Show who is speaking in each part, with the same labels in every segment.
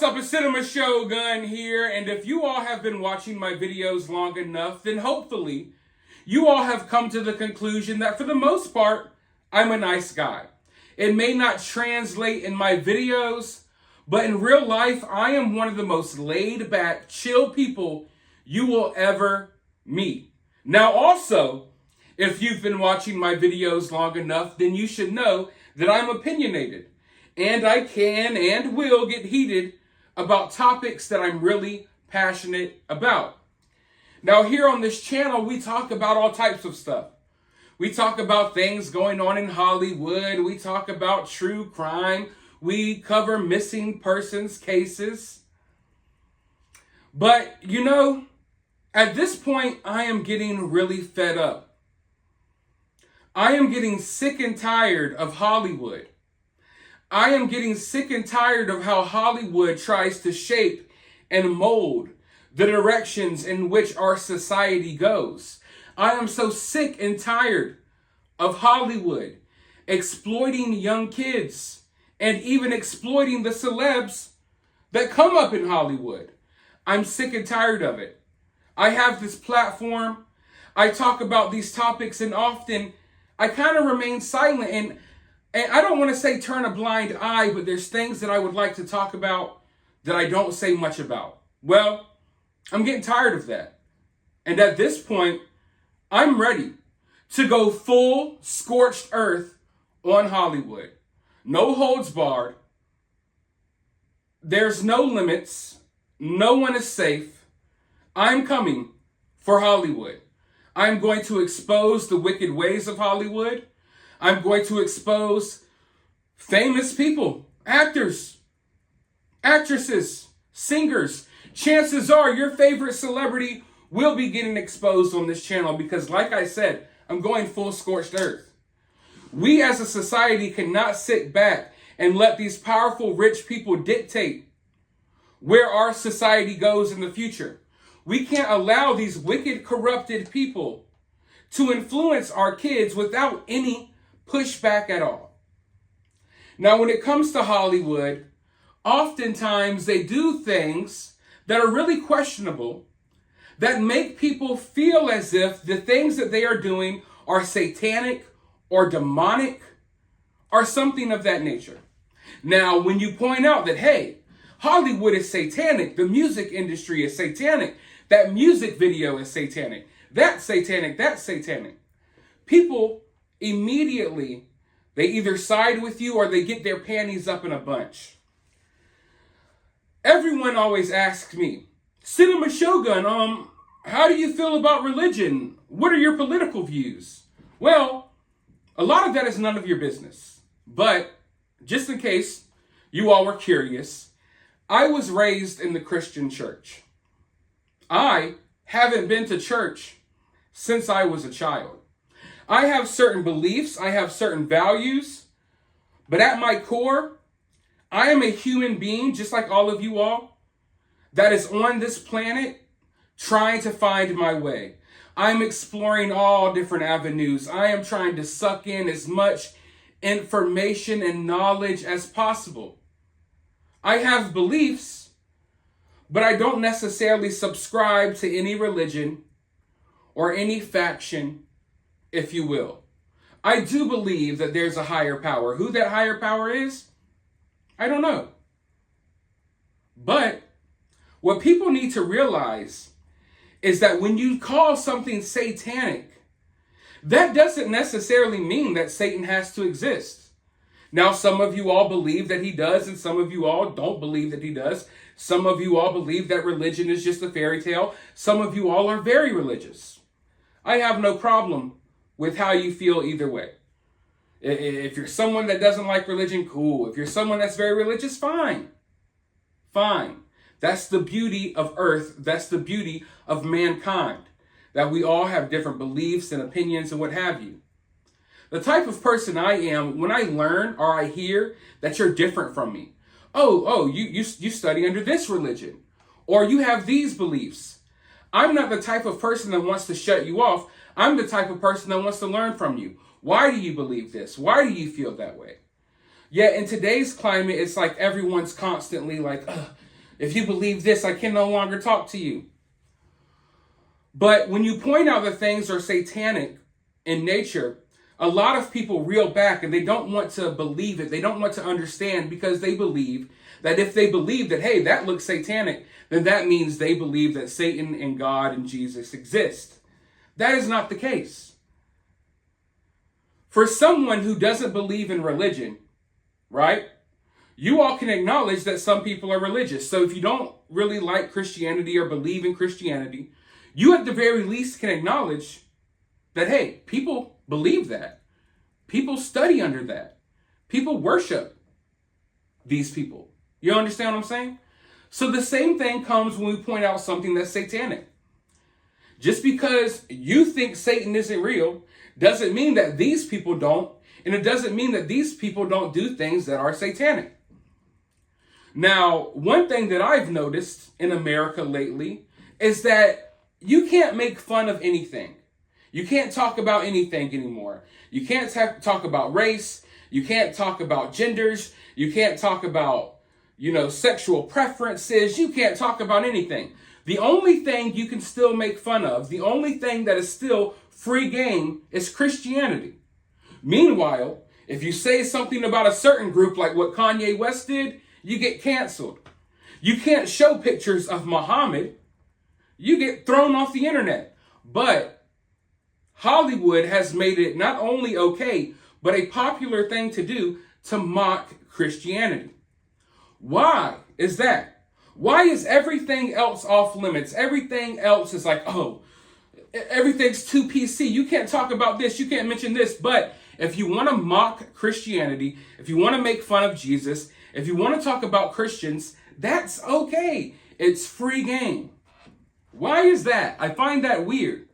Speaker 1: up? It's Cinema Shogun here, and if you all have been watching my videos long enough, then hopefully you all have come to the conclusion that for the most part, I'm a nice guy. It may not translate in my videos, but in real life, I am one of the most laid back, chill people you will ever meet. Now also, if you've been watching my videos long enough, then you should know that I'm opinionated. And I can and will get heated about topics that I'm really passionate about. Now here on this channel, we talk about all types of stuff. We talk about things going on in Hollywood. We talk about true crime. We cover missing persons cases. But, you know, at this point, I am getting really fed up. I am getting sick and tired of Hollywood. I am getting sick and tired of how Hollywood tries to shape and mold the directions in which our society goes. I am so sick and tired of Hollywood exploiting young kids and even exploiting the celebs that come up in Hollywood. I'm sick and tired of it. I have this platform. I talk about these topics, and often I kind of remain silent, and I don't want to say turn a blind eye, but there's things that I would like to talk about that I don't say much about. Well, I'm getting tired of that. And at this point, I'm ready to go full scorched earth on Hollywood. No holds barred. There's no limits. No one is safe. I'm coming for Hollywood. I'm going to expose the wicked ways of Hollywood. I'm going to expose famous people, actors, actresses, singers. Chances are your favorite celebrity will be getting exposed on this channel because, like I said, I'm going full scorched earth. We as a society cannot sit back and let these powerful, rich people dictate where our society goes in the future. We can't allow these wicked, corrupted people to influence our kids without any pushback at all. Now, when it comes to Hollywood, oftentimes they do things that are really questionable, that make people feel as if the things that they are doing are satanic or demonic or something of that nature. Now, when you point out that, hey, Hollywood is satanic, the music industry is satanic, that music video is satanic, that's satanic, people immediately, they either side with you or they get their panties up in a bunch. Everyone always asks me, Cinema Shogun, how do you feel about religion? What are your political views? Well, a lot of that is none of your business. But just in case you all were curious, I was raised in the Christian church. I haven't been to church since I was a child. I have certain beliefs, I have certain values, but at my core, I am a human being, just like all of you all, that is on this planet trying to find my way. I'm exploring all different avenues. I am trying to suck in as much information and knowledge as possible. I have beliefs, but I don't necessarily subscribe to any religion or any faction, if you will. I do believe that there's a higher power. Who that higher power is, I don't know. But what people need to realize is that when you call something satanic, that doesn't necessarily mean that Satan has to exist. Now, some of you all believe that he does, and some of you all don't believe that he does. Some of you all believe that religion is just a fairy tale. Some of you all are very religious. I have no problem with how you feel either way. If you're someone that doesn't like religion, cool. If you're someone that's very religious, fine. Fine. That's the beauty of earth. That's the beauty of mankind. That we all have different beliefs and opinions and what have you. The type of person I am, when I learn or I hear that you're different from me. You study under this religion. Or you have these beliefs. I'm not the type of person that wants to shut you off. I'm the type of person that wants to learn from you. Why do you believe this? Why do you feel that way? Yet in today's climate, it's like everyone's constantly like, If you believe this, I can no longer talk to you. But when you point out that things are satanic in nature, a lot of people reel back and they don't want to believe it. They don't want to understand, because they believe that if they believe that, hey, that looks satanic, then that means they believe that Satan and God and Jesus exist. That is not the case. For someone who doesn't believe in religion, right? You all can acknowledge that some people are religious. So if you don't really like Christianity or believe in Christianity, you at the very least can acknowledge that, hey, people believe that. People study under that. People worship these people. You understand what I'm saying? So the same thing comes when we point out something that's satanic. Just because you think Satan isn't real doesn't mean that these people don't, and it doesn't mean that these people don't do things that are satanic. Now, one thing that I've noticed in America lately is that you can't make fun of anything. You can't talk about anything anymore. You can't talk about race. You can't talk about genders. You can't talk about, sexual preferences. You can't talk about anything. The only thing you can still make fun of, the only thing that is still free game, is Christianity. Meanwhile, if you say something about a certain group like what Kanye West did, you get canceled. You can't show pictures of Muhammad. You get thrown off the internet. But Hollywood has made it not only okay, but a popular thing to do to mock Christianity. Why is that? Why is everything else off limits? Everything else is like, oh, everything's too PC. You can't talk about this. You can't mention this. But if you want to mock Christianity, if you want to make fun of Jesus, if you want to talk about Christians, that's okay. It's free game. Why is that? I find that weird.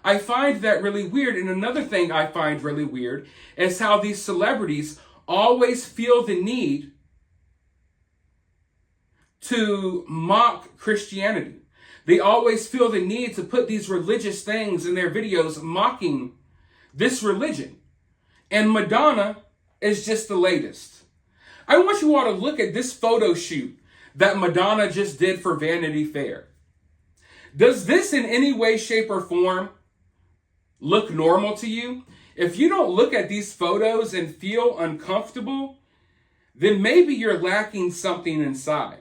Speaker 1: I find that really weird. And another thing I find really weird is how these celebrities always feel the need to mock Christianity. They always feel the need to put these religious things in their videos mocking this religion. And Madonna is just the latest. I want you all to look at this photo shoot that Madonna just did for Vanity Fair. Does this in any way, shape, or form look normal to you? If you don't look at these photos and feel uncomfortable, then maybe you're lacking something inside.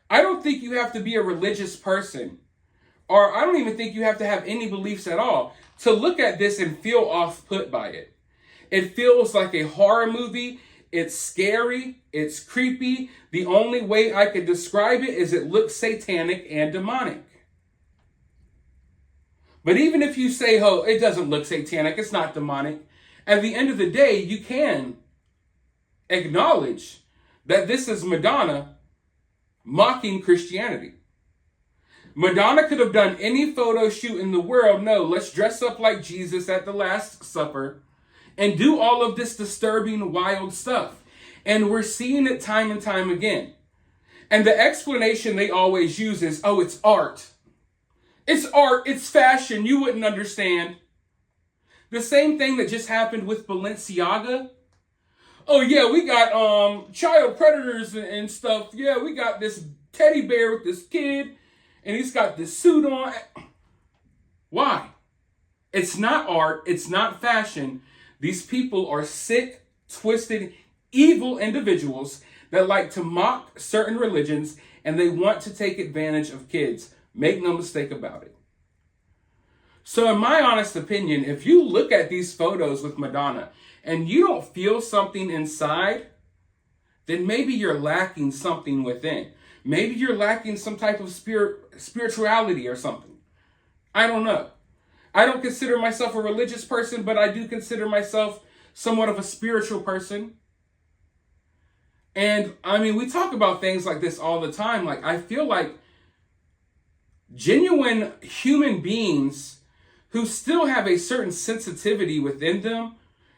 Speaker 1: I don't think you have to be a religious person, or I don't even think you have to have any beliefs at all to look at this and feel off-put by it. It feels like a horror movie. It's scary. It's creepy. The only way I could describe it is it looks satanic and demonic. But even if you say, oh, it doesn't look satanic, it's not demonic, at the end of the day, you can acknowledge that this is Madonna mocking Christianity. Madonna could have done any photo shoot in the world. No, let's dress up like Jesus at the Last Supper and do all of this disturbing, wild stuff. And we're seeing it time and time again. And the explanation they always use is, oh, it's art. It's art, it's fashion, you wouldn't understand. The same thing that just happened with Balenciaga. Oh yeah, we got child predators and stuff. Yeah, we got this teddy bear with this kid, and he's got this suit on. Why? It's not art, it's not fashion. These people are sick, twisted, evil individuals that like to mock certain religions, and they want to take advantage of kids. Make no mistake about it. So in my honest opinion, if you look at these photos with Madonna and you don't feel something inside, then maybe you're lacking something within. Maybe you're lacking some type of spirituality or something. I don't know. I don't consider myself a religious person, but I do consider myself somewhat of a spiritual person. And I mean, we talk about things like this all the time. Like, I feel like genuine human beings who still have a certain sensitivity within them,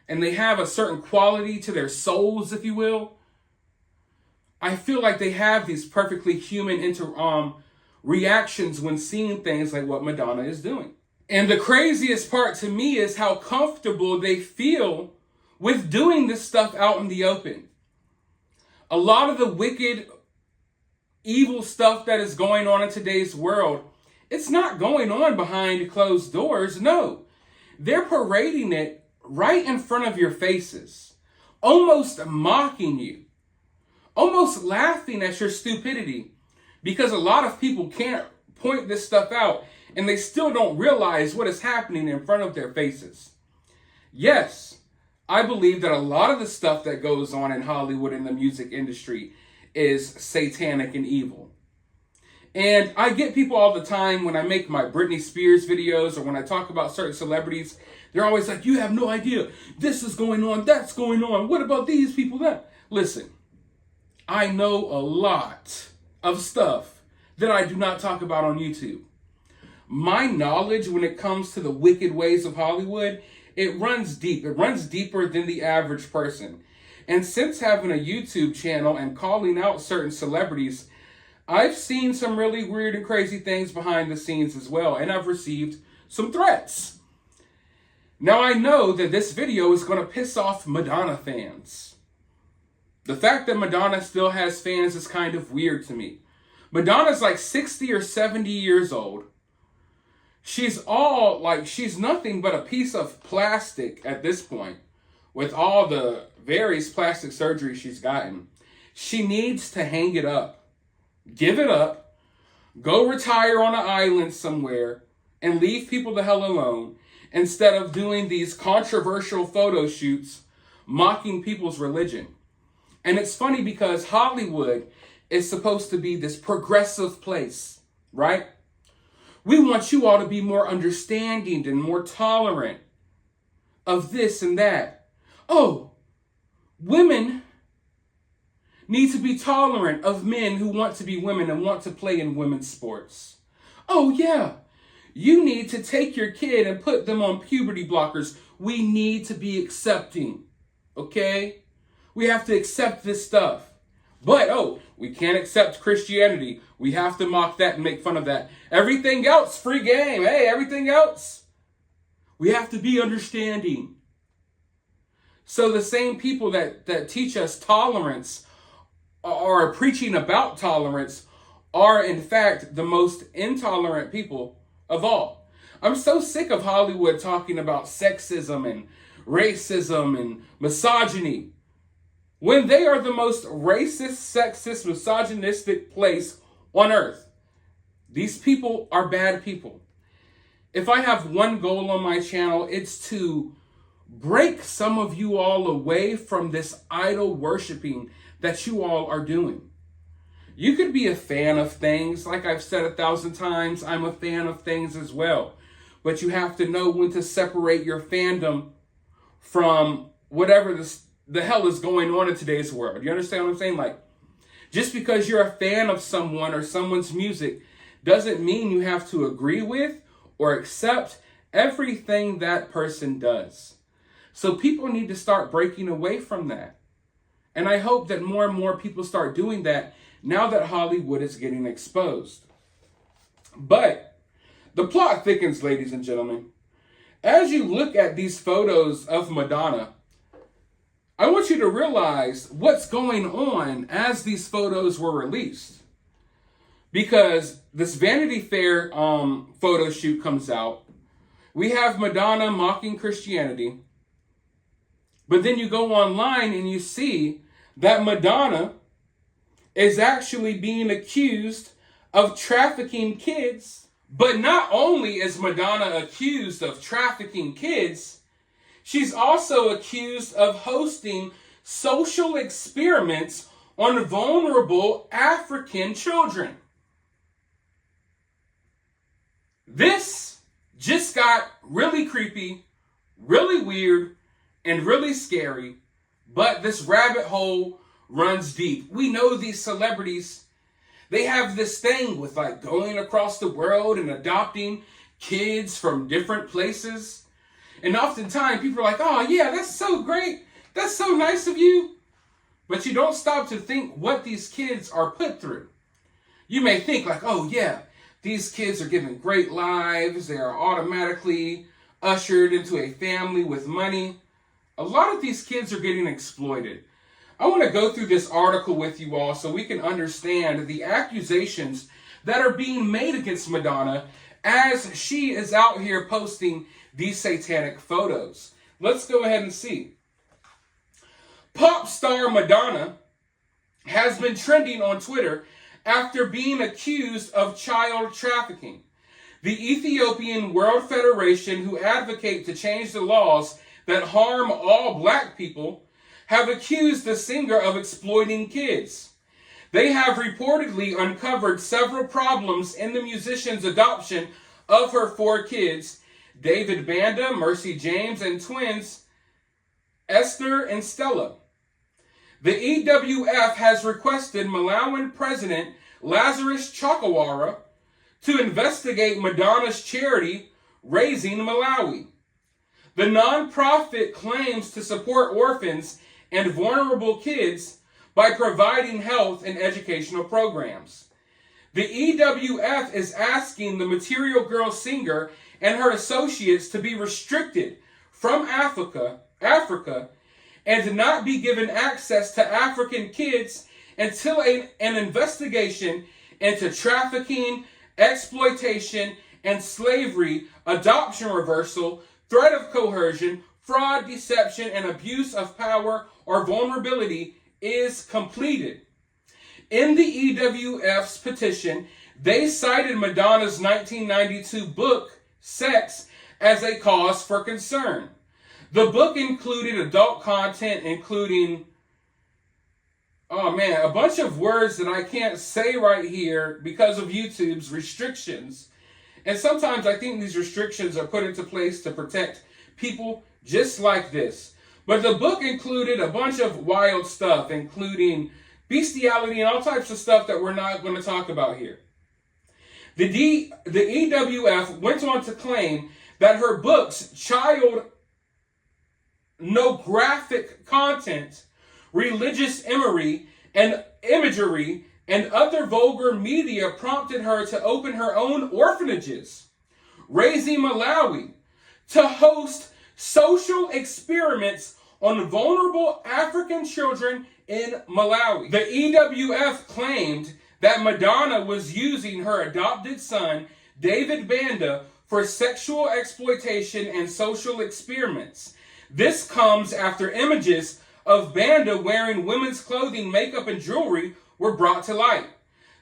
Speaker 1: and they have a certain quality to their souls, if you will, I feel like they have these perfectly human reactions when seeing things like what Madonna is doing. And the craziest part to me is how comfortable they feel with doing this stuff out in the open. A lot of the wicked, evil stuff that is going on in today's world, it's not going on behind closed doors. No, they're parading it right in front of your faces, almost mocking you, almost laughing at your stupidity, because a lot of people can't point this stuff out and they still don't realize what is happening in front of their faces. Yes, I believe that a lot of the stuff that goes on in Hollywood and the music industry is satanic and evil. And I get people all the time when I make my Britney Spears videos or when I talk about certain celebrities, they're always like, you have no idea. This is going on. That's going on. What about these people? That? Listen, I know a lot of stuff that I do not talk about on YouTube. My knowledge when it comes to the wicked ways of Hollywood, it runs deep. It runs deeper than the average person. And since having a YouTube channel and calling out certain celebrities, I've seen some really weird and crazy things behind the scenes as well. And I've received some threats. Now I know that this video is going to piss off Madonna fans. The fact that Madonna still has fans is kind of weird to me. Madonna's like 60 or 70 years old. She's nothing but a piece of plastic at this point with all the various plastic surgeries she's gotten. She needs to hang it up, give it up, go retire on an island somewhere and leave people the hell alone instead of doing these controversial photo shoots mocking people's religion. And it's funny because Hollywood is supposed to be this progressive place, right? We want you all to be more understanding and more tolerant of this and that. Oh, women need to be tolerant of men who want to be women and want to play in women's sports. Oh, yeah. You need to take your kid and put them on puberty blockers. We need to be accepting, okay? We have to accept this stuff. But, we can't accept Christianity. We have to mock that and make fun of that. Everything else, free game. Hey, everything else. We have to be understanding. So the same people that teach us tolerance or are preaching about tolerance are, in fact, the most intolerant people of all. I'm so sick of Hollywood talking about sexism and racism and misogyny, when they are the most racist, sexist, misogynistic place on earth. These people are bad people. If I have one goal on my channel, it's to break some of you all away from this idol worshiping that you all are doing. You could be a fan of things. Like I've said 1,000 times, I'm a fan of things as well. But you have to know when to separate your fandom from whatever the hell is going on in today's world. You understand what I'm saying? Like, just because you're a fan of someone or someone's music doesn't mean you have to agree with or accept everything that person does. So people need to start breaking away from that. And I hope that more and more people start doing that now that Hollywood is getting exposed. But the plot thickens, ladies and gentlemen. As you look at these photos of Madonna, I want you to realize what's going on as these photos were released. Because this Vanity Fair photo shoot comes out. We have Madonna mocking Christianity. But then you go online and you see that Madonna is actually being accused of trafficking kids. But not only is Madonna accused of trafficking kids, she's also accused of hosting social experiments on vulnerable African children. This just got really creepy, really weird, and really scary, but this rabbit hole runs deep. We know these celebrities, they have this thing with like going across the world and adopting kids from different places. And oftentimes people are like, oh yeah, that's so great. That's so nice of you. But you don't stop to think what these kids are put through. You may think like, oh yeah, these kids are given great lives. They are automatically ushered into a family with money. A lot of these kids are getting exploited. I want to go through this article with you all so we can understand the accusations that are being made against Madonna as she is out here posting these satanic photos. Let's go ahead and see. Pop star Madonna has been trending on Twitter after being accused of child trafficking. The Ethiopian World Federation, who advocate to change the laws that harm all black people, have accused the singer of exploiting kids. They have reportedly uncovered several problems in the musician's adoption of her 4 kids, David Banda, Mercy James, and twins Esther and Stella. The EWF has requested Malawian President Lazarus Chakwera to investigate Madonna's charity, Raising Malawi. The nonprofit claims to support orphans and vulnerable kids by providing health and educational programs. The EWF is asking the Material Girl singer and her associates to be restricted from Africa, and to not be given access to African kids until an investigation into trafficking, exploitation, and slavery, adoption reversal, threat of coercion, fraud, deception, and abuse of power or vulnerability is completed. In the EWF's petition, they cited Madonna's 1992 book, Sex, as a cause for concern. The book included adult content, including, a bunch of words that I can't say right here because of YouTube's restrictions. And sometimes I think these restrictions are put into place to protect people just like this. But the book included a bunch of wild stuff, including bestiality and all types of stuff that we're not going to talk about here. The EWF went on to claim that her book's child pornographic content, religious imagery, and other vulgar media prompted her to open her own orphanages, Raising Malawi, to host social experiments on vulnerable African children in Malawi. The EWF claimed that Madonna was using her adopted son, David Banda, for sexual exploitation and social experiments. This comes after images of Banda wearing women's clothing, makeup, and jewelry were brought to light.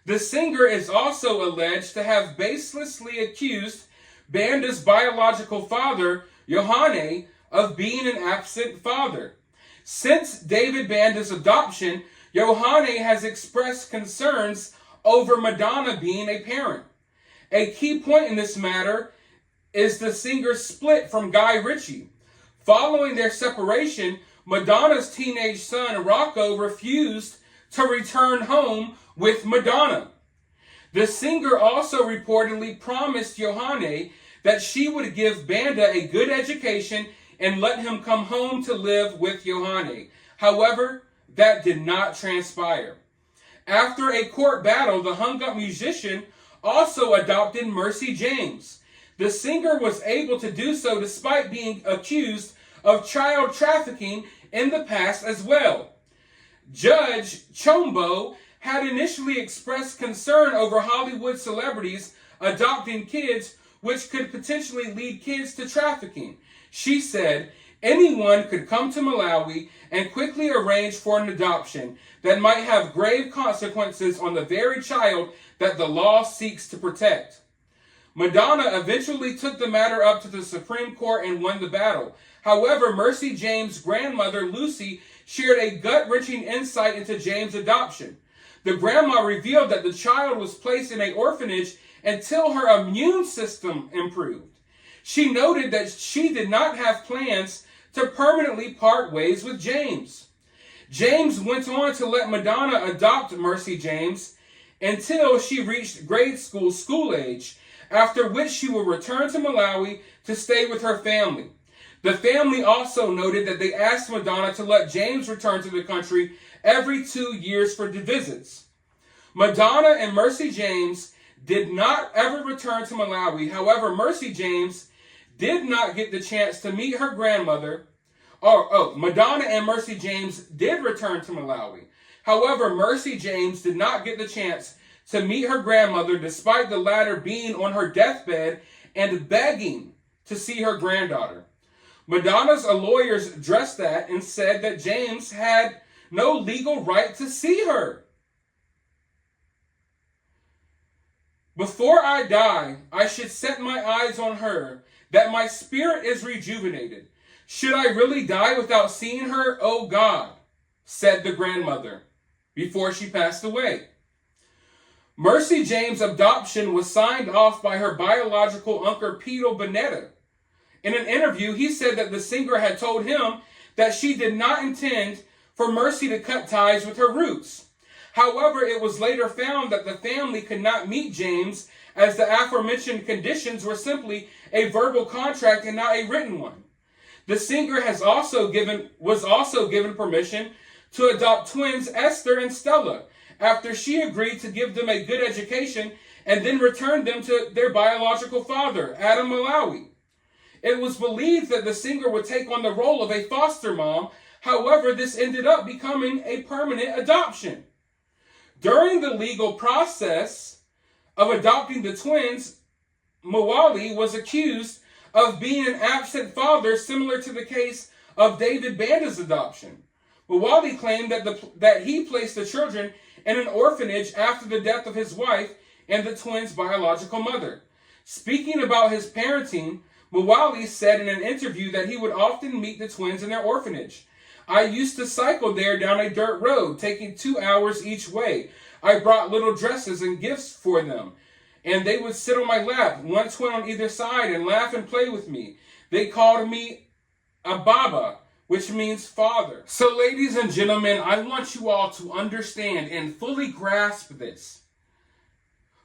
Speaker 1: The singer is also alleged to have baselessly accused Banda's biological father, Yohane, of being an absent father. Since David Banda's adoption, Yohane has expressed concerns over Madonna being a parent. A key point in this matter is the singer's split from Guy Ritchie. Following their separation, Madonna's teenage son, Rocco, refused to return home with Madonna. The singer also reportedly promised Yohane that she would give Banda a good education and let him come home to live with Yohane. However, that did not transpire. After a court battle, the hung-up musician also adopted Mercy James. The singer was able to do so despite being accused of child trafficking in the past as well. Judge Chombo had initially expressed concern over Hollywood celebrities adopting kids, which could potentially lead kids to trafficking. She said, anyone could come to Malawi and quickly arrange for an adoption that might have grave consequences on the very child that the law seeks to protect. Madonna eventually took the matter up to the Supreme Court and won the battle. However, Mercy James' grandmother, Lucy, shared a gut-wrenching insight into James' adoption. The grandma revealed that the child was placed in an orphanage until her immune system improved. She noted that she did not have plans to permanently part ways with James. James went on to let Madonna adopt Mercy James until she reached grade school age, after which she will return to Malawi to stay with her family. The family also noted that they asked Madonna to let James return to the country every 2 years for visits. Madonna and Mercy James did not ever return to Malawi. However, Mercy James did not get the chance to meet her grandmother, Madonna and Mercy James did return to Malawi. However, Mercy James did not get the chance to meet her grandmother despite the latter being on her deathbed and begging to see her granddaughter. Madonna's lawyers addressed that and said that James had no legal right to see her. Before I die, I should set my eyes on her, that my spirit is rejuvenated. Should I really die without seeing her, O God, said the grandmother before she passed away. Mercy James' adoption was signed off by her biological uncle Pito Bonetta. In an interview, he said that the singer had told him that she did not intend for Mercy to cut ties with her roots. However, it was later found that the family could not meet James as the aforementioned conditions were simply a verbal contract and not a written one. The singer was also given permission to adopt twins Esther and Stella after she agreed to give them a good education and then return them to their biological father, Adam Malawi. It was believed that the singer would take on the role of a foster mom. However, this ended up becoming a permanent adoption. During the legal process of adopting the twins, Malawi was accused of being an absent father, similar to the case of David Banda's adoption. Malawi claimed that he placed the children in an orphanage after the death of his wife and the twins' biological mother. Speaking about his parenting, Malawi said in an interview that he would often meet the twins in their orphanage. I used to cycle there down a dirt road, taking 2 hours each way. I brought little dresses and gifts for them, and they would sit on my lap, one twin on either side, and laugh and play with me. They called me a Baba, which means father. So, ladies and gentlemen, I want you all to understand and fully grasp this.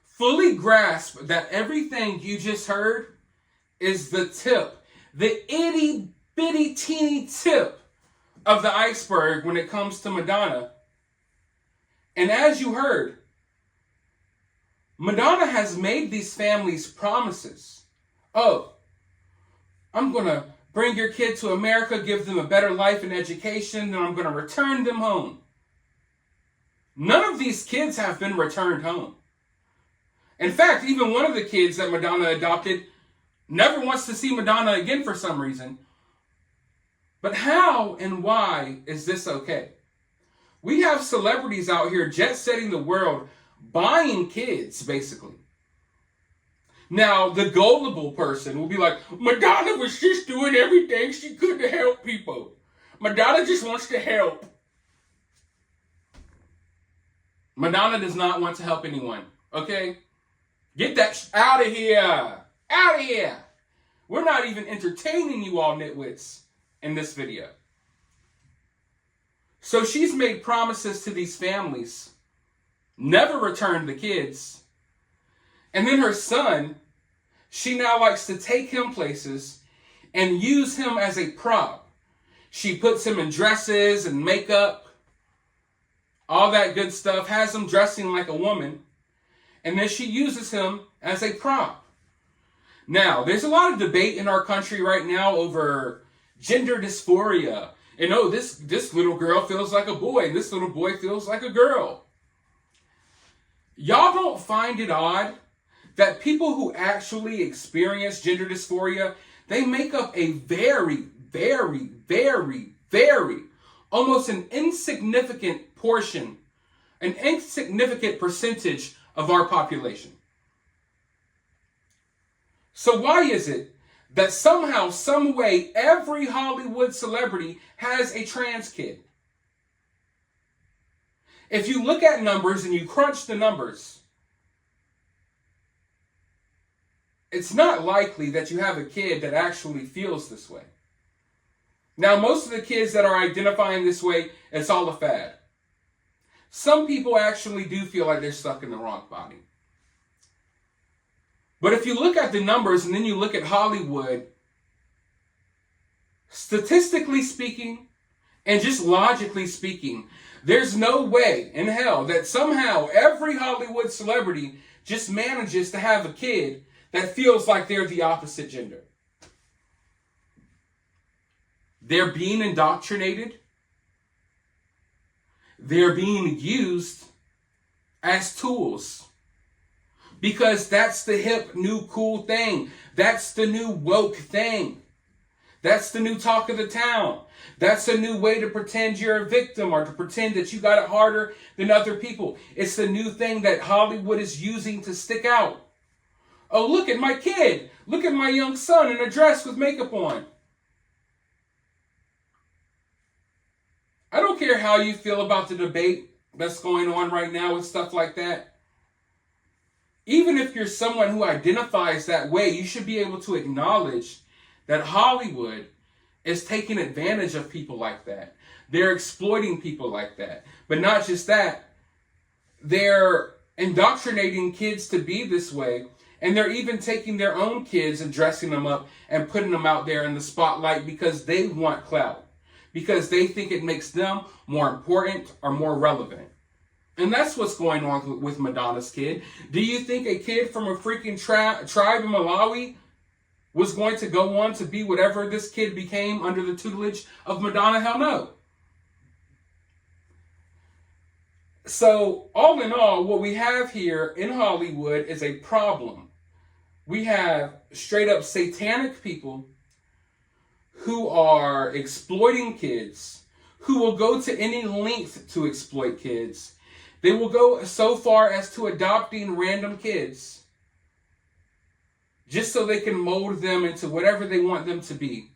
Speaker 1: Fully grasp that everything you just heard is the tip, the itty bitty teeny tip of the iceberg when it comes to Madonna. And as you heard, Madonna has made these families promises. Oh, I'm going to bring your kid to America, give them a better life and education, then I'm going to return them home. None of these kids have been returned home. In fact, even one of the kids that Madonna adopted never wants to see Madonna again for some reason. But how and why is this okay? We have celebrities out here jet-setting the world, buying kids, basically. Now, the gullible person will be like, Madonna was just doing everything she could to help people. Madonna just wants to help. Madonna does not want to help anyone, okay? Get that out of here. Out of here. We're not even entertaining you all nitwits in this video. So she's made promises to these families, never returned the kids. And then her son, she now likes to take him places and use him as a prop. She puts him in dresses and makeup, all that good stuff, has him dressing like a woman, and then she uses him as a prop. Now, there's a lot of debate in our country right now over gender dysphoria. And oh, this little girl feels like a boy, and this little boy feels like a girl. Y'all don't find it odd that people who actually experience gender dysphoria, they make up a very, very, very, very, almost an insignificant portion, an insignificant percentage of our population. So why is it that somehow, some way, every Hollywood celebrity has a trans kid? If you look at numbers and you crunch the numbers, it's not likely that you have a kid that actually feels this way. Now, most of the kids that are identifying this way, it's all a fad. Some people actually do feel like they're stuck in the wrong body. But if you look at the numbers and then you look at Hollywood, statistically speaking, and just logically speaking, there's no way in hell that somehow every Hollywood celebrity just manages to have a kid that feels like they're the opposite gender. They're being indoctrinated. They're being used as tools. Because that's the hip, new, cool thing. That's the new woke thing. That's the new talk of the town. That's a new way to pretend you're a victim or to pretend that you got it harder than other people. It's the new thing that Hollywood is using to stick out. Oh, look at my kid. Look at my young son in a dress with makeup on. I don't care how you feel about the debate that's going on right now with stuff like that. Even if you're someone who identifies that way, you should be able to acknowledge that Hollywood is taking advantage of people like that. They're exploiting people like that. But not just that, they're indoctrinating kids to be this way. And they're even taking their own kids and dressing them up and putting them out there in the spotlight because they want clout. Because they think it makes them more important or more relevant. And that's what's going on with Madonna's kid. Do you think a kid from a freaking tribe in Malawi was going to go on to be whatever this kid became under the tutelage of Madonna? Hell no. So, all in all, what we have here in Hollywood is a problem. We have straight up satanic people who are exploiting kids, who will go to any length to exploit kids. They will go so far as to adopting random kids just so they can mold them into whatever they want them to be.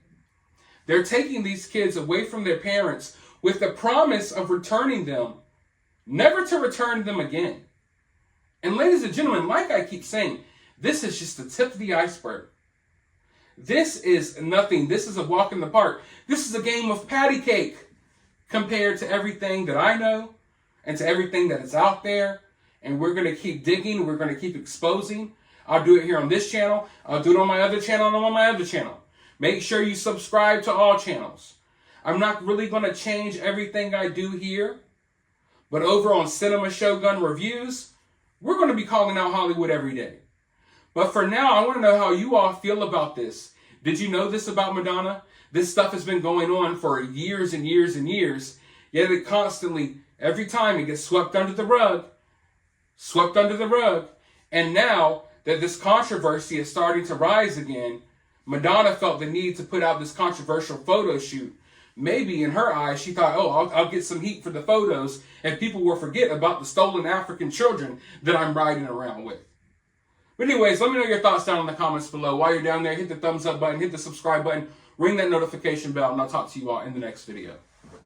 Speaker 1: They're taking these kids away from their parents with the promise of returning them, never to return them again. And ladies and gentlemen, like I keep saying, this is just the tip of the iceberg. This is nothing. This is a walk in the park. This is a game of patty cake compared to everything that I know and to everything that is out there. And we're going to keep digging. We're going to keep exposing. I'll do it here on this channel. I'll do it on my other channel and on my other channel. Make sure you subscribe to all channels. I'm not really going to change everything I do here. But over on Cinema Shogun Reviews, we're going to be calling out Hollywood every day. But for now, I want to know how you all feel about this. Did you know this about Madonna? This stuff has been going on for years and years and years. Yet it constantly, every time it gets swept under the rug. Swept under the rug. And now that this controversy is starting to rise again, Madonna felt the need to put out this controversial photo shoot. Maybe in her eyes, she thought, oh, I'll get some heat for the photos, and people will forget about the stolen African children that I'm riding around with. But anyways, let me know your thoughts down in the comments below. While you're down there, hit the thumbs up button, hit the subscribe button, ring that notification bell, and I'll talk to you all in the next video.